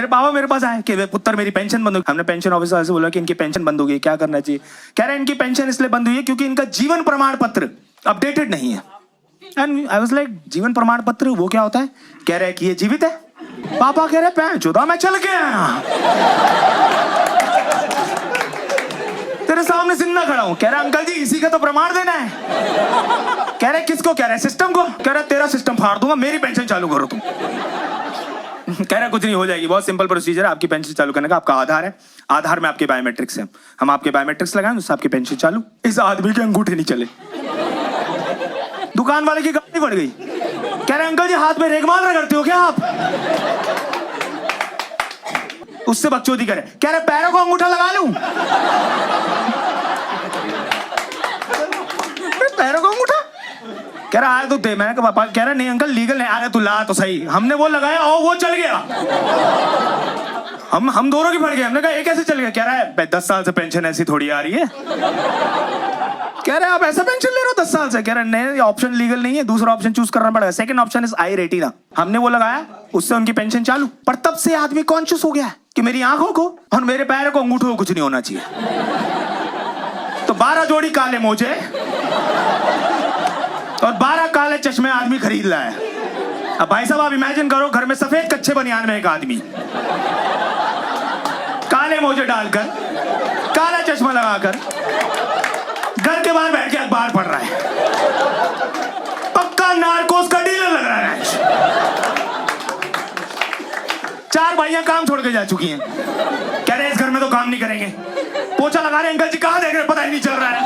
मेरे पापा मेरे पास आए कि पुत्र मेरी पेंशन बंद हो गई। हमने पेंशन ऑफिसर से बोला कि इनकी पेंशन बंद हो गई, क्या करना चाहिए? कह रहे हैं इनकी पेंशन इसलिए बंद हुई है क्योंकि इनका जीवन प्रमाण पत्र अपडेटेड नहीं है। एंड आई वाज लाइक जीवन प्रमाण पत्र वो क्या होता है? कह रहे हैं कि ये जीवित है। पापा कह रहे हैं चौदह मैं चल गया, तेरे सामने जिंदा खड़ा हूं। कह रहा अंकल जी इसी का तो प्रमाण देना है। कह रहे किसको? कह रहे सिस्टम को। कह रहा तेरा सिस्टम फाड़ दूंगा, मेरी पेंशन चालू करो तुम। कह रहा कुछ नहीं हो जाएगी, बहुत सिंपल प्रोसीजर है आपकी पेंशन चालू करने का। आपका आधार है, आधार में आपके बायोमेट्रिक्स हैं, हम आपके बायोमेट्रिक्स लगाएं उससे आपकी पेंशन चालू। इस आदमी के अंगूठे नहीं चले, दुकान वाले की गाड़ी बढ़ गई। कह रहे अंकल जी हाथ में रेगमाल रगड़ते हो क्या आप? उससे बकचोदी करे। कह रहे पैरों को अंगूठा लगा लूं? पैरों को अंगूठा? कह रहा आया तो दे। मैंने कहा पापा, कह रहा नहीं अंकल लीगल नहीं। आ रहा तू ला तो सही। हमने वो लगाया और वो चल गया। हम दोनों की फट गए। हमने कहा ये कैसे चल गया? कह रहा है 10 साल से पेंशन ऐसी थोड़ी आ रही है। कह रहे आप ऐसा पेंशन ले रहे हो 10 साल से? कह रहे नहीं ऑप्शन लीगल नहीं है, दूसरा ऑप्शन चूज करना पड़ेगा। Second option is I retina. हमने वो लगाया, उससे उनकी पेंशन चालू। पर तब से आदमी कॉन्शियस हो गया कि मेरी आंखों को और मेरे पैरों को अंगूठों को कुछ नहीं होना चाहिए। तो 12 जोड़ी काले मोजे और 12 काले चश्मे आदमी खरीद लाया है। अब भाई साहब आप इमेजिन करो घर में सफेद कच्चे बनियान में एक आदमी काले मोजे डालकर, काला चश्मा लगाकर घर के बाहर बैठ के अखबार पढ़ रहा है। पक्का नारकोस का डीलर लग रहा है। 4 भाइयां काम छोड़ के जा चुकी हैं। कह रहे इस घर में तो काम नहीं करेंगे। पोछा लगा रहे अंकल जी कहां देख रहे, पता ही नहीं चल रहा है।